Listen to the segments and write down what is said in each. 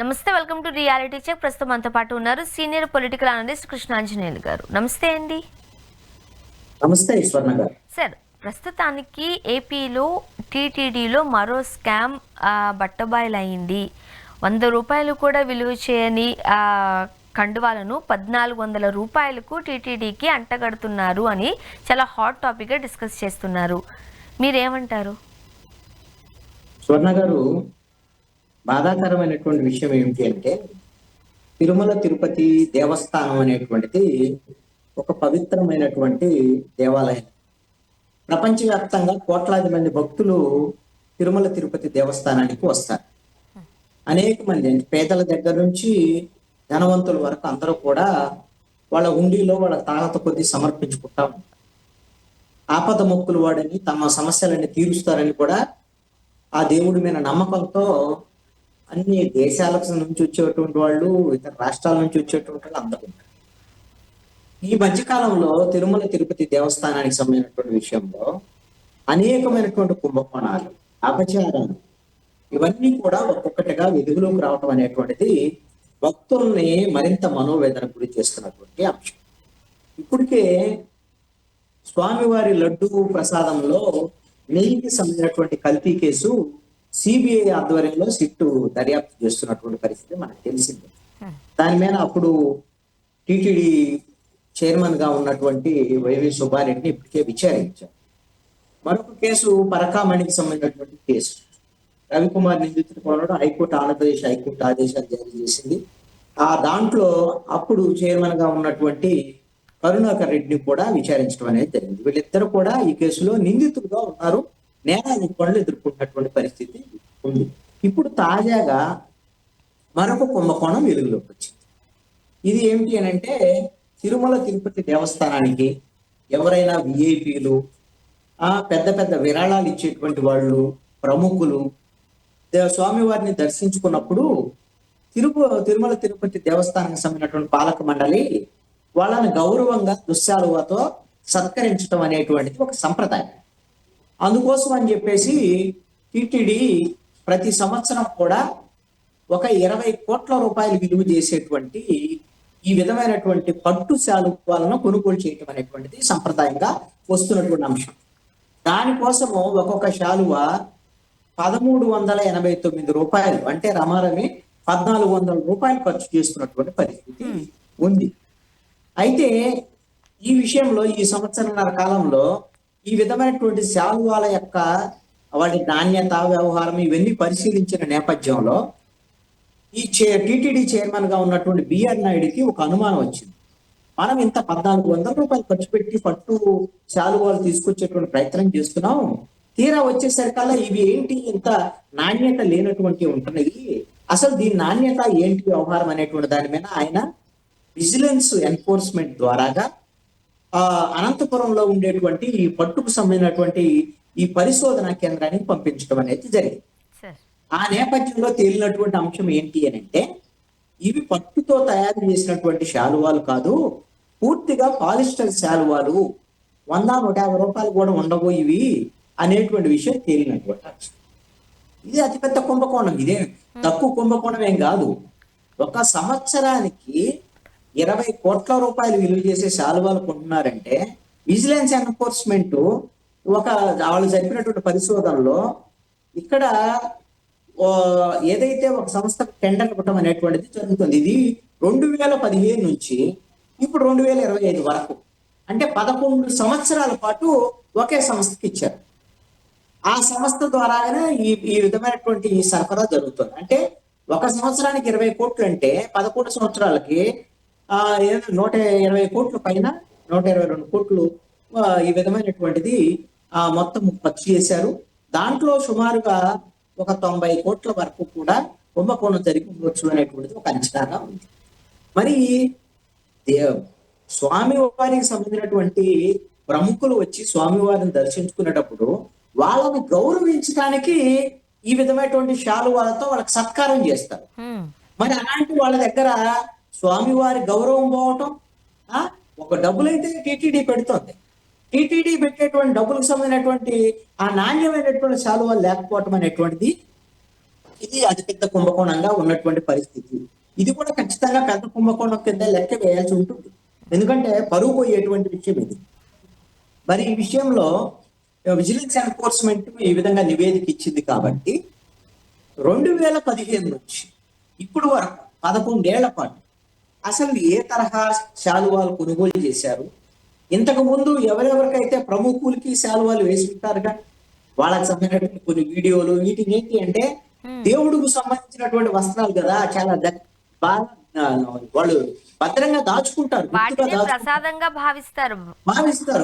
నమస్తే, welcome to reality check. ప్రస్తుతం మనతో పాటు ఉన్నారు సీనియర్ పొలిటికల్ అనలిస్ట్ కృష్ణాంజనేయులు గారు. నమస్తే అండి. నమస్తే స్వర్ణ గారు. సార్, ప్రస్తుతానికి ఏపీలో టీటీడీలో మరో స్కామ్ బట్టబయలైంది. 100 రూపాయలు కూడా విలువ చేయని కండువాలను 1400 రూపాయలకు టీటీడీకి అంటగడుతున్నారు అని చాలా హాట్ టాపిక్గా డిస్కస్ చేస్తున్నారు. మీరేమంటారు? స్వర్ణ గారు, బాధాకరమైనటువంటి విషయం ఏమిటి అంటే, తిరుమల తిరుపతి దేవస్థానం అనేటువంటిది ఒక పవిత్రమైనటువంటి దేవాలయం. ప్రపంచవ్యాప్తంగా కోట్లాది మంది భక్తులు తిరుమల తిరుపతి దేవస్థానానికి వస్తారు. అనేక మంది అంటే పేదల దగ్గర నుంచి ధనవంతుల వరకు అందరూ కూడా వాళ్ళ హుండీలో వాళ్ళ తాహత కొద్దీ సమర్పించుకుంటా ఉంటారు. ఆపద మొక్కులు వాడని తమ సమస్యలన్నీ తీరుస్తారని కూడా ఆ దేవుడి మీద నమ్మకంతో అన్ని దేశాల నుంచి వచ్చేటువంటి వాళ్ళు, ఇతర రాష్ట్రాల నుంచి వచ్చేటువంటి వాళ్ళు అందరూ ఉంటారు. ఈ మధ్యకాలంలో తిరుమల తిరుపతి దేవస్థానానికి సంబంధించినటువంటి విషయంలో అనేకమైనటువంటి కుంభకోణాలు, అపచారాలు ఇవన్నీ కూడా ఒక్కొక్కటిగా వెలుగులోకి రావటం అనేటువంటిది భక్తుల్ని మరింత మనోవేదన గురి చేస్తున్నటువంటి అంశం. ఇప్పటికే స్వామివారి లడ్డు ప్రసాదంలో నెయ్యికి సంబంధించినటువంటి కల్తీ కేసు సిబిఐ ఆధ్వర్యంలో సిట్టు దర్యాప్తు చేస్తున్నటువంటి పరిస్థితి మనకు తెలిసింది. దాని మీద అప్పుడు టిటిడి చైర్మన్ గా ఉన్నటువంటి వైవి సుబ్బారెడ్డిని ఇప్పటికే విచారించారు. మరొక కేసు పరకామణికి సంబంధించినటువంటి కేసు. రవికుమార్ నిందితుడు కోనడం హైకోర్టు, ఆంధ్రప్రదేశ్ హైకోర్టు ఆదేశాలు జారీ చేసింది. దాంట్లో అప్పుడు చైర్మన్ గా ఉన్నటువంటి కరుణాకర్ రెడ్డిని కూడా విచారించడం అనేది జరిగింది. వీళ్ళిద్దరు కూడా ఈ కేసులో నిందితులుగా ఉన్నారు. నేరాలు పనులు ఎదుర్కొంటున్నటువంటి పరిస్థితి ఉంది. ఇప్పుడు తాజాగా మరొక కుంభకోణం వెలుగులోకి వచ్చింది. ఇది ఏమిటి అని అంటే, తిరుమల తిరుపతి దేవస్థానానికి ఎవరైనా విఐపీలు, పెద్ద పెద్ద విరాళాలు ఇచ్చేటువంటి వాళ్ళు, ప్రముఖులు స్వామివారిని దర్శించుకున్నప్పుడు తిరుమల తిరుపతి దేవస్థానానికి సంబంధించినటువంటి పాలక మండలి వాళ్ళని గౌరవంగా దుశ్శాలువతో సత్కరించడం అనేటువంటిది ఒక సంప్రదాయం. అందుకోసం అని చెప్పేసి టిటిడి ప్రతి సంవత్సరం కూడా ఒక 20 కోట్ల రూపాయలు విలువ చేసేటువంటి ఈ విధమైనటువంటి పట్టు శాలువాలను కొనుగోలు చేయటం అనేటువంటిది సంప్రదాయంగా వస్తున్నటువంటి అంశం. దానికోసము ఒక్కొక్క శాలువ 1389 రూపాయలు, అంటే రమారమి 1400 రూపాయలు ఖర్చు చేస్తున్నటువంటి పరిస్థితి ఉంది. అయితే ఈ విషయంలో ఈ సంవత్సరంన్నర కాలంలో ఈ విధమైనటువంటి శాలువాల యొక్క వాటి నాణ్యత, వ్యవహారం ఇవన్నీ పరిశీలించిన నేపథ్యంలో ఈ టిటిడి చైర్మన్ గా ఉన్నటువంటి బిఆర్ నాయుడికి ఒక అనుమానం వచ్చింది. మనం ఇంత 1400 రూపాయలు ఖర్చు పెట్టి పట్టు శాలువాలు తీసుకొచ్చేటువంటి ప్రయత్నం చేస్తున్నాం, తీరా వచ్చేసరికల్లా ఇవి ఏంటి ఇంత నాణ్యత లేనటువంటి ఉంటున్నాయి, అసలు దీని నాణ్యత ఏంటి వ్యవహారం అనేటువంటి దాని మీద ఆయన విజిలెన్స్ ఎన్ఫోర్స్మెంట్ ద్వారాగా అనంతపురంలో ఉండేటువంటి ఈ పట్టుకు సంబంధించినటువంటి ఈ పరిశోధన కేంద్రానికి పంపించడం అనేది జరిగింది. ఆ నేపథ్యంలో తేలినటువంటి అంశం ఏంటి అని అంటే, ఇవి పట్టుతో తయారు చేసినటువంటి శాలువాలు కాదు, పూర్తిగా పాలిస్టర్ శాలువాలు, 100-150 రూపాయలు కూడా ఉండవు ఇవి అనేటువంటి విషయం తేలినటువంటి అంశం. ఇది అతిపెద్ద కుంభకోణం. ఇదే తక్కువ కుంభకోణం ఏం కాదు. ఒక సంవత్సరానికి 20 కోట్ల రూపాయలు విలువ చేసే శాలువాలు కొంటున్నారంటే విజిలెన్స్ ఎన్ఫోర్స్మెంట్ వాళ్ళు జరిపినటువంటి పరిశోధనలో ఇక్కడ ఏదైతే ఒక సంస్థకు టెండర్ ఇవ్వటం అనేటువంటిది జరుగుతుంది. ఇది 2015 నుంచి ఇప్పుడు 2025 వరకు, అంటే 11 సంవత్సరాల పాటు ఒకే సంస్థకి ఇచ్చారు. ఆ సంస్థ ద్వారానే ఈ విధమైనటువంటి సరఫరా జరుగుతుంది. అంటే ఒక సంవత్సరానికి 20 కోట్లు అంటే 11 సంవత్సరాలకి 120 కోట్ల పైన 122 కోట్లు ఈ విధమైనటువంటిది మొత్తం ఖర్చు చేశారు. దాంట్లో సుమారుగా ఒక 90 కోట్ల వరకు కూడా కుంభకోణం జరిగి ఉండొచ్చు అనేటువంటిది ఒక అంచనాగా ఉంది. మరి స్వామివారికి సంబంధించినటువంటి ప్రముఖులు వచ్చి స్వామివారిని దర్శించుకునేటప్పుడు వాళ్ళని గౌరవించడానికి ఈ విధమైనటువంటి శాలువాలతో వాళ్ళకి సత్కారం చేస్తారు. మరి అలాంటి వాళ్ళ దగ్గర స్వామివారి గౌరవం పోవటం, ఒక డబ్బులైతే టిటిడి పెడుతోంది, టిటిడి పెట్టేటువంటి డబ్బులకు సంబంధించినటువంటి ఆ నాణ్యమైనటువంటి శాలువాలు లేకపోవటం అనేటువంటిది ఇది అతిపెద్ద కుంభకోణంగా ఉన్నటువంటి పరిస్థితి. ఇది కూడా ఖచ్చితంగా పెద్ద కుంభకోణం కింద లెక్క వేయాల్సి ఉంటుంది. ఎందుకంటే పరువు పోయేటువంటి విషయం ఇది. మరి ఈ విషయంలో విజిలెన్స్ ఎన్ఫోర్స్మెంట్ ఈ విధంగా నివేదిక ఇచ్చింది కాబట్టి 2015 నుంచి ఇప్పుడు వరకు 11 ఏళ్ల పాటు అసలు ఏ తరహా శాలువాలు కొనుగోలు చేశారు, ఇంతకు ముందు ఎవరెవరికైతే ప్రముఖులకి శాలువాలు వేసి ఉంటారుగా వాళ్ళకి సంబంధించినటువంటి కొన్ని వీడియోలు, వీటికి ఏంటి అంటే దేవుడికి సంబంధించినటువంటి వస్త్రాలు కదా, చాలా బాగా వాళ్ళు భద్రంగా దాచుకుంటారు, వాటిని ప్రసాదంగా భావిస్తారు.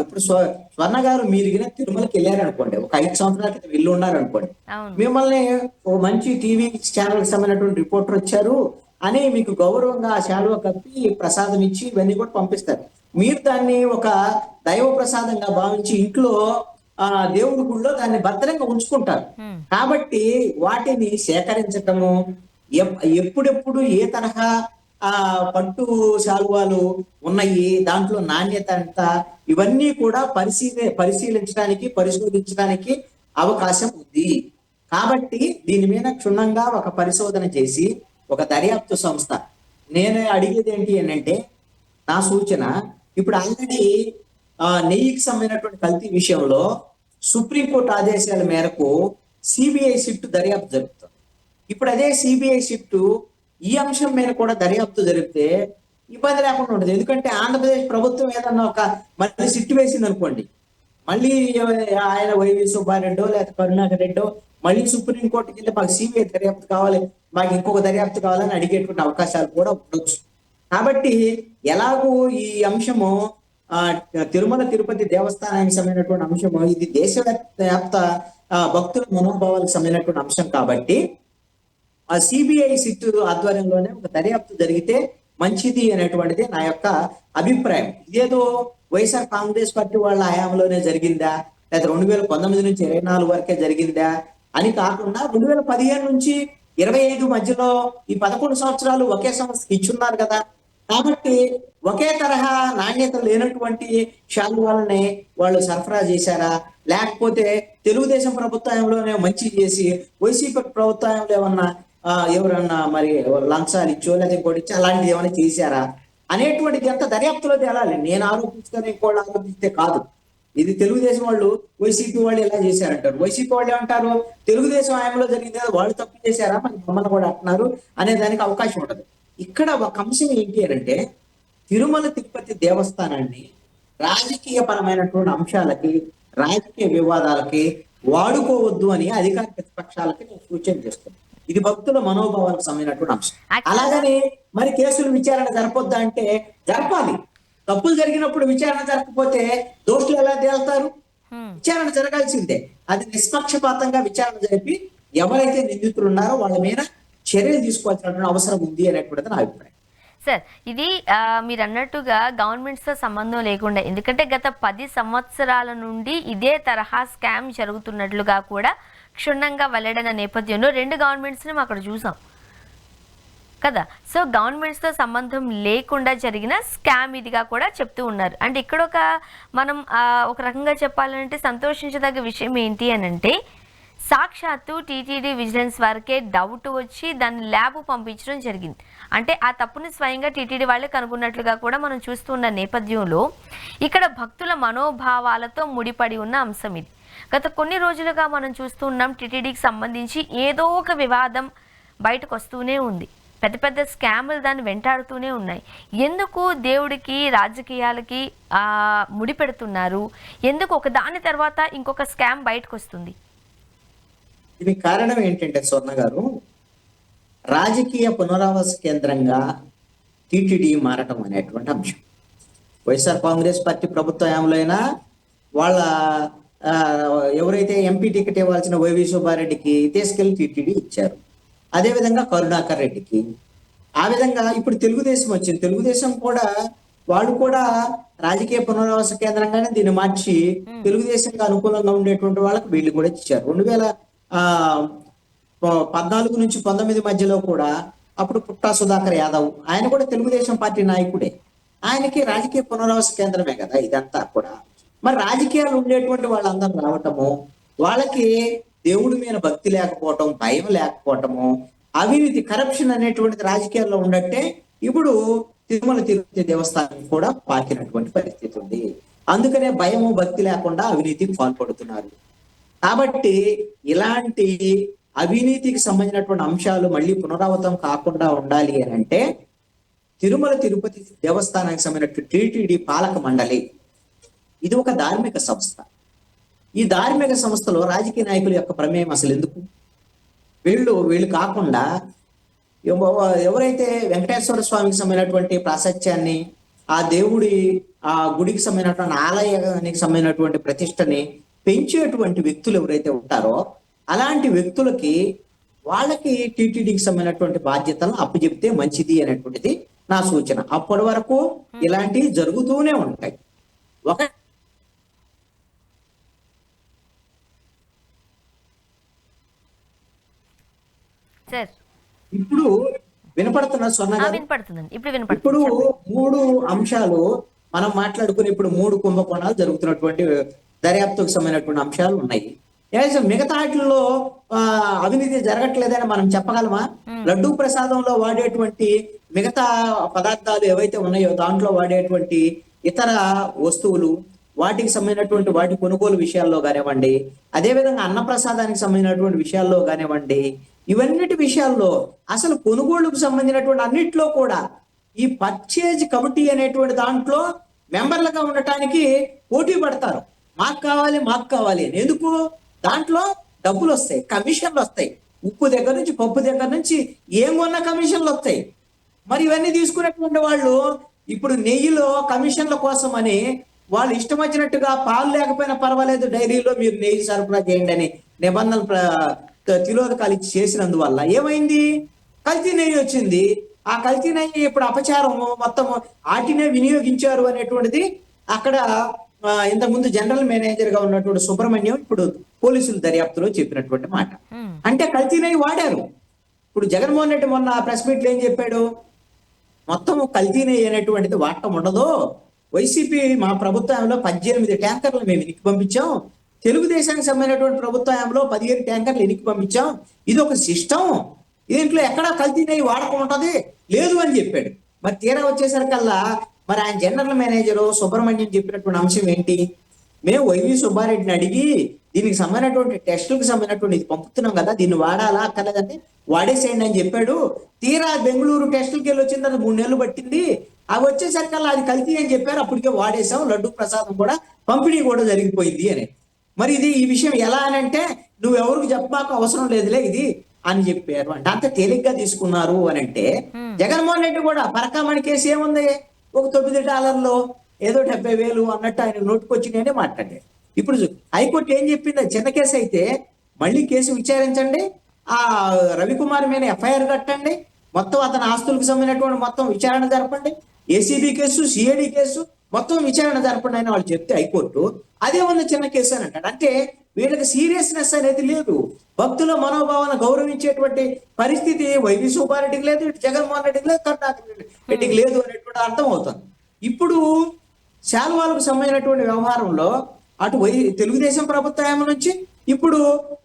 ఇప్పుడు స్వర్ణ గారు మీరు గిన తిరుమలకి వెళ్ళారనుకోండి, ఒక 5 సంవత్సరాల క్రితం వెళ్ళి ఉన్నారనుకోండి, మిమ్మల్ని ఓ మంచి టీవీ ఛానల్ కి సంబంధించినటువంటి రిపోర్టర్ వచ్చారు అని మీకు గౌరవంగా ఆ శాలువ కప్పి ప్రసాదం ఇచ్చి ఇవన్నీ కూడా పంపిస్తారు. మీరు దాన్ని ఒక దైవ ప్రసాదంగా భావించి ఇంట్లో దేవుడి గుళ్ళో దాన్ని భద్రంగా ఉంచుకుంటారు. కాబట్టి వాటిని సేకరించటము, ఎప్పుడెప్పుడు ఏ తరహా పట్టు శాలువాలు ఉన్నాయి, దాంట్లో నాణ్యత ఎంత, ఇవన్నీ కూడా పరిశీలించడానికి పరిశోధించడానికి అవకాశం ఉంది. కాబట్టి దీని మీద క్షుణ్ణంగా ఒక పరిశోధన చేసి ఒక దర్యాప్తు సంస్థ, నేను అడిగేది ఏంటి అంటే నా సూచన, ఇప్పుడు ఆల్రెడీ నెయ్యికి సంబంధించినటువంటి కల్తీ విషయంలో సుప్రీంకోర్టు ఆదేశాల మేరకు సిబిఐ సిట్టు దర్యాప్తు జరుపుతుంది. ఇప్పుడు అదే సిబిఐ సిట్టు ఈ అంశం మీద కూడా దర్యాప్తు జరిపితే ఇబ్బంది లేకుండా ఉంటుంది. ఎందుకంటే ఆంధ్రప్రదేశ్ ప్రభుత్వం ఏదన్నా ఒక మళ్ళీ సిట్టు వేసింది అనుకోండి, మళ్ళీ ఆయన వైవి సుబ్బారెడ్డో లేదా కరుణాకర్ రెడ్డో మళ్ళీ సుప్రీంకోర్టుకి వెళ్ళి మాకు సిబిఐ దర్యాప్తు కావాలి, మాకు ఇంకొక దర్యాప్తు కావాలని అడిగేటువంటి అవకాశాలు కూడా ఉండొచ్చు. కాబట్టి ఎలాగూ ఈ అంశము తిరుమల తిరుపతి దేవస్థానానికి సంబంధించినటువంటి అంశము, ఇది దేశవ్యాప్త భక్తుల మనోభావాలకు సంబంధించినటువంటి అంశం కాబట్టి ఆ సిబిఐ సిట్టు ఆధ్వర్యంలోనే ఒక దర్యాప్తు జరిగితే మంచిది అనేటువంటిది నా యొక్క అభిప్రాయం. ఇదేదో వైఎస్ఆర్ కాంగ్రెస్ పార్టీ వాళ్ళ హయాంలోనే జరిగిందా, లేదా 2019 నుంచి 24 వరకే జరిగిందా అని కాకుండా 2015 నుంచి 25 మధ్యలో ఈ 11 సంవత్సరాలు ఒకే సంస్థకి ఇచ్చున్నారు కదా. కాబట్టి ఒకే తరహా నాణ్యత లేనటువంటి శాలువాలని వాళ్ళు సరఫరా చేశారా, లేకపోతే తెలుగుదేశం ప్రభుత్వంలోనే మంచి చేసి వైసీపీ ప్రభుత్వంలో ఏమన్నా ఎవరన్నా మరి లంచాలు ఇచ్చో లేదా ఇంకోటి ఇచ్చి అలాంటిది ఏమైనా చేశారా అనేటువంటిది ఎంత దర్యాప్తులో తేలాలి. నేను ఆరోపిస్తాను, ఇంకోళ్ళు ఆరోపిస్తే కాదు. ఇది తెలుగుదేశం వాళ్ళు వైసీపీ వాళ్ళు ఎలా చేశారంటారు, వైసీపీ వాళ్ళు ఏమంటారు తెలుగుదేశం హయాంలో జరిగింది కదా, వాళ్ళు తప్పు చేశారా మరి మమ్మల్ని కూడా అంటున్నారు అనే దానికి అవకాశం ఉంటుంది. ఇక్కడ ఒక అంశం ఏంటి అంటే తిరుమల తిరుపతి దేవస్థానాన్ని రాజకీయ పరమైనటువంటి అంశాలకి, రాజకీయ వివాదాలకి వాడుకోవద్దు అని అధికార ప్రతిపక్షాలకి నేను సూచన చేస్తున్నాను. ఇది భక్తుల మనోభావాలకు సంబంధించినటువంటి అంశం. అలాగని మరి కేసులు విచారణ జరపొద్దా అంటే జరపాలి. తప్పులు జరిగినప్పుడు విచారణ జరగకపోతే దోషులు ఎలా తేలుతారు? విచారణ జరగాల్సిందే. అది నిష్పక్షపాతంగా విచారణ జరిపి ఎవరైతే నిందితులు ఉన్నారో వాళ్ళ మీద చర్యలు తీసుకోవాల్సినటువంటి అవసరం ఉంది అనేటువంటిది నా అభిప్రాయం. సార్, ఇది మీరు అన్నట్టుగా గవర్నమెంట్స్తో సంబంధం లేకుండా, ఎందుకంటే గత 10 సంవత్సరాల నుండి ఇదే తరహా స్కామ్ జరుగుతున్నట్లుగా కూడా క్షుణ్ణంగా వెల్లడైన నేపథ్యంలో 2 గవర్నమెంట్స్ని మనం అక్కడ చూసాం కదా. సో గవర్నమెంట్స్తో సంబంధం లేకుండా జరిగిన స్కామ్ ఇదిగా కూడా చెప్తూ ఉన్నారు. అంటే ఇక్కడ మనం ఒక రకంగా చెప్పాలంటే సంతోషించదగ్గ విషయం ఏంటి అని అంటే, సాక్షాత్తు టీటీడీ విజిలెన్స్ వారికే డౌట్ వచ్చి దాన్ని ల్యాబ్ పంపించడం జరిగింది. అంటే ఆ తప్పుని స్వయంగా టీటీడీ వాళ్ళే కనుగొన్నట్లుగా కూడా మనం చూస్తున్న నేపథ్యంలో ఇక్కడ భక్తుల మనోభావాలతో ముడిపడి ఉన్న అంశం ఇది. గత కొన్ని రోజులుగా మనం చూస్తూ ఉన్నాం, టీటీడీకి సంబంధించి ఏదో ఒక వివాదం బయటకు వస్తూనే ఉంది. పెద్ద పెద్ద స్కాములు దాన్ని వెంటాడుతూనే ఉన్నాయి. ఎందుకు దేవుడికి రాజకీయాలకి ముడిపెడుతున్నారు? ఎందుకు ఒకదాని తర్వాత ఇంకొక స్కామ్ బయటకు వస్తుంది? దీనికి కారణం ఏంటంటే స్వర్ణ గారు, రాజకీయ పునరావాస కేంద్రంగా టీటీడీ మారటం అనేటువంటి అంశం. వైఎస్ఆర్ కాంగ్రెస్ పార్టీ ప్రభుత్వంలో అయినా వాళ్ళ ఎవరైతే ఎంపీ టికెట్ ఇవ్వాల్సిన వైవి సుబ్బారెడ్డికి తీసుకెళ్లి టీటీడీ ఇచ్చారు. అదేవిధంగా కరుణాకర్ రెడ్డికి. ఆ విధంగా ఇప్పుడు తెలుగుదేశం వచ్చింది. తెలుగుదేశం కూడా వాళ్ళు కూడా రాజకీయ పునరావాస కేంద్రంగానే దీన్ని మార్చి తెలుగుదేశంగా అనుకూలంగా ఉండేటువంటి వాళ్ళకి వీళ్ళు కూడా ఇచ్చారు. 2014 నుంచి 19 మధ్యలో కూడా అప్పుడు పుట్టా సుధాకర్ యాదవ్, ఆయన కూడా తెలుగుదేశం పార్టీ నాయకుడే. ఆయనకి రాజకీయ పునరావాస కేంద్రమే కదా ఇదంతా కూడా. మరి రాజకీయాలు ఉండేటువంటి వాళ్ళందరూ రావటము, వాళ్ళకి దేవుడి మీద భక్తి లేకపోవటం, భయం లేకపోవటము, అవినీతి, కరప్షన్ అనేటువంటిది రాజకీయాల్లో ఉండట్టే ఇప్పుడు తిరుమల తిరుపతి దేవస్థానం కూడా పాకినటువంటి పరిస్థితి ఉంది. అందుకనే భయము, భక్తి లేకుండా అవినీతికి పాల్పడుతున్నారు. కాబట్టి ఇలాంటి అవినీతికి సంబంధించినటువంటి అంశాలు మళ్ళీ పునరావృతం కాకుండా ఉండాలి అని అంటే తిరుమల తిరుపతి దేవస్థానానికి సంబంధించిన టీటీడీ పాలక మండలి ఇది ఒక ధార్మిక సంస్థ. ఈ ధార్మిక సంస్థలో రాజకీయ నాయకుల యొక్క ప్రమేయం అసలు ఎందుకు? వీళ్ళు కాకుండా ఎవరైతే వెంకటేశ్వర స్వామికి సంబంధించినటువంటి ప్రాశస్త్యాన్ని, ఆ దేవుడి ఆ గుడికి సంబంధించినటువంటి ఆలయానికి సంబంధించినటువంటి ప్రతిష్టని పెంచేటువంటి వ్యక్తులు ఎవరైతే ఉంటారో అలాంటి వ్యక్తులకి వాళ్ళకి టీటీడీకి సంబంధించినటువంటి బాధ్యతలను అప్పచెప్తే మంచిది అనేటువంటిది నా సూచన. అప్పటి వరకు ఇలాంటివి జరుగుతూనే ఉంటాయి. ఒక సార్ ఇప్పుడు వినపడుతున్న వినపడుతుందండి, ఇప్పుడు 3 అంశాలు మనం మాట్లాడుకుని ఇప్పుడు 3 కుంభకోణాలు జరుగుతున్నటువంటి దర్యాప్తుకు సంబంధించినటువంటి అంశాలు ఉన్నాయి. మిగతా వాటిల్లో అవినీతి జరగట్లేదని మనం చెప్పగలమా? లడ్డూ ప్రసాదంలో వాడేటువంటి మిగతా పదార్థాలు ఏవైతే ఉన్నాయో దాంట్లో వాడేటువంటి ఇతర వస్తువులు, వాటికి సంబంధించినటువంటి వాటి కొనుగోలు విషయాల్లో కానివ్వండి, అదేవిధంగా అన్నప్రసాదానికి సంబంధించినటువంటి విషయాల్లో కానివ్వండి, ఇవన్నిటి విషయాల్లో అసలు కొనుగోలుకు సంబంధించినటువంటి అన్నిట్లో కూడా ఈ పర్చేజ్ కమిటీ అనేటువంటి దాంట్లో మెంబర్లుగా ఉండటానికి పోటీ పడతారు. మాకు కావాలి అని. ఎందుకు? దాంట్లో డబ్బులు వస్తాయి, కమిషన్లు వస్తాయి. ఉప్పు దగ్గర నుంచి, పప్పు దగ్గర నుంచి ఏం కొన్న కమిషన్లు వస్తాయి. మరి ఇవన్నీ తీసుకునేటువంటి వాళ్ళు ఇప్పుడు నెయ్యిలో కమిషన్ల కోసం అని వాళ్ళు ఇష్టం వచ్చినట్టుగా పాలు లేకపోయినా పర్వాలేదు డైరీలో మీరు నెయ్యి సరఫరా చేయండి అని నిబంధనలు తిలోదకాలు ఇచ్చి చేసినందువల్ల ఏమైంది? కల్తీ నెయ్యి వచ్చింది. ఆ కల్తీ నెయ్యి ఇప్పుడు అపచారం మొత్తం ఆటినే వినియోగించారు అనేటువంటిది అక్కడ ఇంతకుముందు జనరల్ మేనేజర్ గా ఉన్నటువంటి సుబ్రహ్మణ్యం ఇప్పుడు పోలీసులు దర్యాప్తులో చెప్పినటువంటి మాట. అంటే కల్తీ నెయ్యి వాడారు. ఇప్పుడు జగన్మోహన్ రెడ్డి మొన్న ప్రెస్ మీట్ లో ఏం చెప్పాడు? మొత్తం కల్తీ నెయ్యి అనేటువంటిది వాడటం ఉండదు. వైసీపీ మా ప్రభుత్వంలో 18 ట్యాంకర్లు మేము ఇనికి పంపించాం. తెలుగుదేశానికి సంబంధించినటువంటి ప్రభుత్వంలో 15 ట్యాంకర్లు ఎనికి పంపించాం. ఇది ఒక సిస్టమ్. దీంట్లో ఎక్కడా కల్తీ నెయ్యి వాడకం ఉంటది లేదు అని చెప్పాడు. మరి తీరా వచ్చేసరికల్లా మరి ఆయన జనరల్ మేనేజరు సుబ్రహ్మణ్యం చెప్పినటువంటి అంశం ఏంటి? మేము వైవి సుబ్బారెడ్డిని అడిగి దీనికి సంబంధించినటువంటి టెస్టులకు సంబంధించినటువంటి ఇది పంపుతున్నాం కదా, దీన్ని వాడాలా అక్కర్లేదంటే వాడేసేయండి అని చెప్పాడు. తీరా బెంగళూరు టెస్టులకి వెళ్ళి వచ్చిన తర్వాత 3 నెలలు పట్టింది. అవి వచ్చేసరికల్లా అది కల్తీ అని చెప్పారు. అప్పటికే వాడేసాం, లడ్డు ప్రసాదం కూడా పంపిణీ కూడా జరిగిపోయింది అని. మరి ఈ విషయం ఎలా అని అంటే నువ్వెవరికి చెప్పమాకు అవసరం లేదులే ఇది అని చెప్పారు. అంటే అంత తేలిగ్గా తీసుకున్నారు అని అంటే జగన్మోహన్ రెడ్డి కూడా పరకామణి కేసు ఏముంది? ఒక $9 ఏదో 70,000 అన్నట్టు ఆయన నోటుకొచ్చినాయనే మాట్లాడారు. ఇప్పుడు హైకోర్టు ఏం చెప్పింది? చిన్న కేసు అయితే మళ్ళీ కేసు విచారించండి, ఆ రవికుమార్ మీద ఎఫ్ఐఆర్ కట్టండి, మొత్తం అతని ఆస్తులకు సంబంధించినటువంటి మొత్తం విచారణ జరపండి, ఏసీబీ కేసు, సిఐడి కేసు మొత్తం విచారణ జరపండి అని వాళ్ళు చెప్తే హైకోర్టు అదే ఉంది చిన్న కేసు అని అంటాడు. అంటే వీళ్ళకి సీరియస్నెస్ అనేది లేదు, భక్తుల మనోభావాలను గౌరవించేటువంటి పరిస్థితి వైవి సుబ్బారెడ్డికి లేదు, ఇటు జగన్మోహన్ రెడ్డికి లేదు, కర్ణాటక రెడ్డికి లేదు అనేటువంటి అర్థం అవుతుంది. ఇప్పుడు శాలువాలకు సంబంధించినటువంటి వ్యవహారంలో అటు తెలుగుదేశం ప్రభుత్వం నుంచి ఇప్పుడు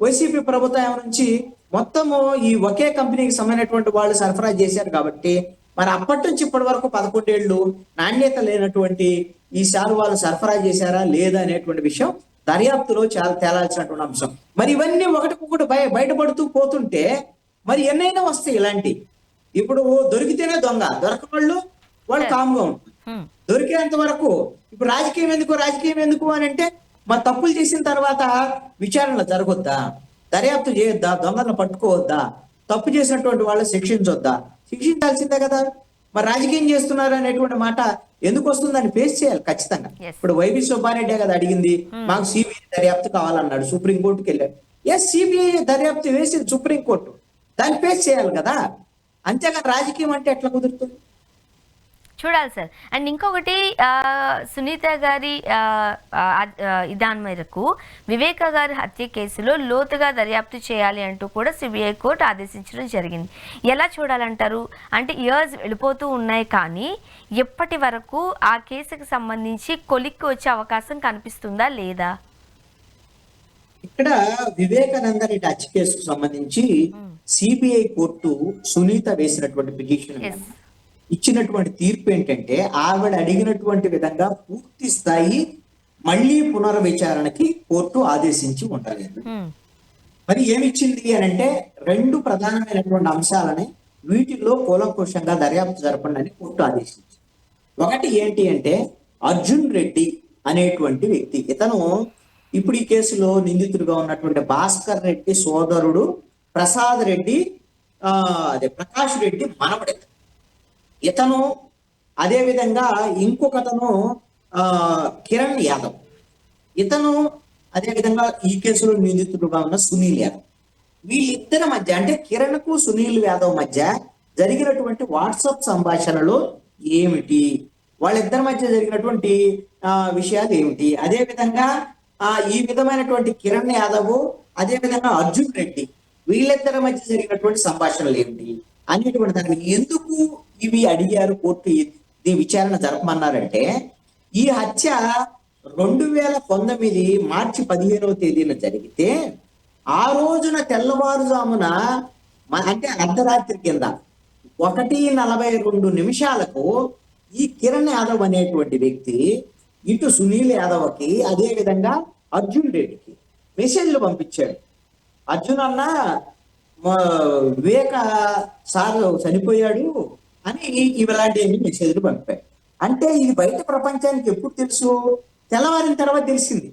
వైసీపీ ప్రభుత్వం నుంచి మొత్తము ఈ ఒకే కంపెనీకి సంబంధించినటువంటి వాళ్ళు సరఫరా చేశారు. కాబట్టి మరి అప్పటి నుంచి ఇప్పటి వరకు 11 ఏళ్ళు నాణ్యత లేనటువంటి ఈ శాలువాలు సరఫరా చేశారా లేదా అనేటువంటి విషయం దర్యాప్తులో చాలా తేలాల్సినటువంటి అంశం. మరి ఇవన్నీ ఒకటికొకటి బయటపడుతూ పోతుంటే మరి ఎన్నైనా వస్తాయి ఇలాంటి. ఇప్పుడు దొరికితేనే దొంగ, దొరకని వాళ్ళు కామ్గా ఉంటారు. దొరికేంత వరకు ఇప్పుడు రాజకీయం ఎందుకు అని అంటే మరి తప్పులు చేసిన తర్వాత విచారణ జరగొద్దా, దర్యాప్తు చేయొద్దా, దొంగలను పట్టుకోవద్దా, తప్పు చేసినటువంటి వాళ్ళు శిక్షించొద్దా? శిక్షించాల్సిందే కదా. మరి రాజకీయం చేస్తున్నారు అనేటువంటి మాట ఎందుకు వస్తుందని ఫేస్ చేయాలి ఖచ్చితంగా. ఇప్పుడు వైవి సుబ్బారెడ్డి కదా అడిగింది, మాకు సిబిఐ దర్యాప్తు కావాలన్నాడు, సుప్రీంకోర్టుకి వెళ్ళాడు. సిబిఐ దర్యాప్తు వేసింది సుప్రీంకోర్టు, దాన్ని ఫేస్ చేయాలి కదా. అంతేగాని రాజకీయం అంటే ఎట్లా కుదురుతుంది? చూడాలి సార్. అండ్ ఇంకొకటి, సునీత గారి దాని మేరకు వివేక గారి హత్య కేసులో లోతుగా దర్యాప్తు చేయాలి అంటూ కూడా సిబిఐ కోర్టు ఆదేశించడం జరిగింది. ఎలా చూడాలంటారు? అంటే ఇయర్స్ వెళ్ళిపోతూ ఉన్నాయి కానీ ఎప్పటి వరకు ఆ కేసుకు సంబంధించి కొలిక్కి వచ్చే అవకాశం కనిపిస్తుందా లేదా? ఇక్కడ వివేకానంద రెడ్డి హత్య కేసుకు సంబంధించి సిబిఐ కోర్టు సునీత వేసినటువంటి పిటిషన్ మీద ఎస్. ఇచ్చినటువంటి తీర్పు ఏంటంటే ఆవిడ అడిగినటువంటి విధంగా పూర్తి స్థాయి మళ్ళీ పునర్విచారణకి కోర్టు ఆదేశించి ఉండలేదు. మరి ఏమిచ్చింది అని అంటే రెండు ప్రధానమైనటువంటి అంశాలని వీటిల్లో కూలంకుషంగా దర్యాప్తు జరపండి అని కోర్టు ఆదేశించింది. ఒకటి ఏంటి అంటే అర్జున్ రెడ్డి అనేటువంటి వ్యక్తి, ఇతను ఇప్పుడు ఈ కేసులో నిందితుడిగా ఉన్నటువంటి భాస్కర్ రెడ్డి సోదరుడు ప్రసాద్ రెడ్డి అదే ప్రకాష్ రెడ్డి మనవడే ఇతను. అదే విధంగా ఇంకొకతను కిరణ్ యాదవ్, ఇతను అదే విధంగా ఈ కేసులో నిందితుడుగా ఉన్న సునీల్ యాదవ్. వీళ్ళిద్దరి మధ్య అంటే కిరణ్ కు సునీల్ యాదవ్ మధ్య జరిగినటువంటి వాట్సాప్ సంభాషణలు ఏమిటి, వాళ్ళిద్దరి మధ్య జరిగినటువంటి విషయాలు ఏమిటి, అదే విధంగా ఈ విధమైనటువంటి కిరణ్ యాదవ్ అదే విధంగా అర్జున్ రెడ్డి వీళ్ళిద్దరి మధ్య జరిగినటువంటి సంభాషణలు ఏమిటి అనేటువంటి దాని మీద ఎందుకు ఇవి అడిగారు కోర్టు ఈ విచారణ జరపమన్నారంటే, ఈ హత్య 2019 మార్చి 15వ తేదీన జరిగితే ఆ రోజున తెల్లవారుజామున అంటే అర్ధరాత్రి కింద 1:42 ఈ కిరణ్ యాదవ్ అనేటువంటి వ్యక్తి ఇటు సునీల్ యాదవ్కి అదే విధంగా అర్జున్ రెడ్డికి మెసేజ్లు పంపించాడు. అర్జున్ అన్న వివేక సార్ చనిపోయాడు అని ఇలాంటి మెసేజ్లు పంపాడు. అంటే ఇది బయట ప్రపంచానికి ఎప్పుడు తెలుసు? తెల్లవారిన తర్వాత తెలిసింది.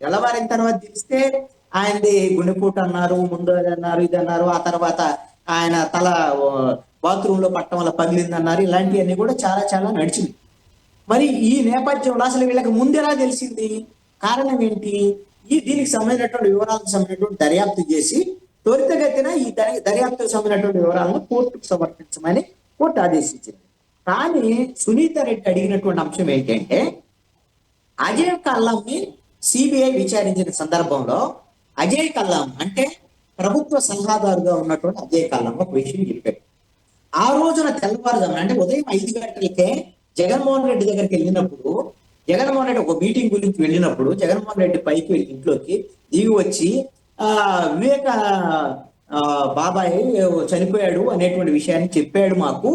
తెల్లవారిన తర్వాత తెలిస్తే ఆయనది గుండెపోటు అన్నారు, ముందు అన్నారు, ఇది అన్నారు, ఆ తర్వాత ఆయన తల బాత్రూమ్ లో పట్టడం వల్ల పగిలింది అన్నారు. ఇలాంటివన్నీ కూడా చాలా చాలా నడిచింది. మరి ఈ నేపథ్యంలో అసలు వీళ్ళకి ముందెలా తెలిసింది? కారణం ఏంటి? దీనికి సంబంధించినటువంటి వివరాలకు సంబంధించినటువంటి దర్యాప్తు చేసి త్వరితగతిన ఈ దర్యాప్తుకు సంబంధించినటువంటి వివరాలను కోర్టుకు సమర్పించమని కోర్టు ఆదేశించింది. కానీ సునీత రెడ్డి అడిగినటువంటి అంశం ఏంటంటే, అజయ్ కల్లాంని సిబిఐ విచారించిన సందర్భంలో అజయ్ కల్లాం అంటే ప్రభుత్వ సలహాదారుగా ఉన్నటువంటి అజయ్ కల్లాం ఒక విషయం చెప్పాడు. ఆ రోజున తెల్లవారుజామున అంటే ఉదయం 5 గంటలకే జగన్మోహన్ రెడ్డి దగ్గరికి వెళ్ళినప్పుడు, జగన్మోహన్ రెడ్డి ఒక మీటింగ్ గురించి వెళ్ళినప్పుడు జగన్మోహన్ రెడ్డి పైకి వెళ్ళి ఇంట్లోకి దిగి వచ్చి వివేక బాబాయ్ చనిపోయాడు అనేటువంటి విషయాన్ని చెప్పాడు మాకు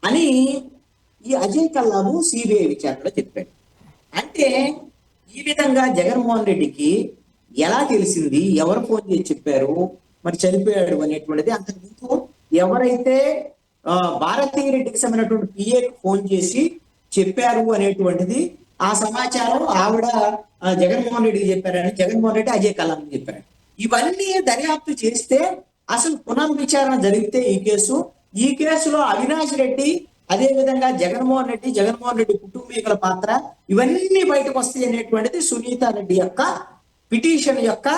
అని ఈ అజయ్ కల్లాము సిబిఐ విచారణలో చెప్పాడు. అంటే ఈ విధంగా జగన్మోహన్ రెడ్డికి ఎలా తెలిసింది, ఎవరు ఫోన్ చేసి చెప్పారు, మరి చనిపోయాడు అనేటువంటిది అంతకుముందు ఎవరైతే భారతీ రెడ్డికి సంబంధించినటువంటి పిఏకి ఫోన్ చేసి చెప్పారు అనేటువంటిది ఆ సమాచారం ఆవిడ జగన్మోహన్ రెడ్డికి చెప్పారని, జగన్మోహన్ రెడ్డి అజయ్ కల్లాంకి చెప్పారు. ఇవన్నీ దర్యాప్తు చేస్తే అసలు పునర్విచారణ జరిగితే ఈ కేసులో అవినాష్ రెడ్డి అదే విధంగా జగన్మోహన్ రెడ్డి కుటుంబీకుల పాత్ర ఇవన్నీ బయటకు వస్తాయి అనేటువంటిది సునీత రెడ్డి యొక్క పిటిషన్ యొక్క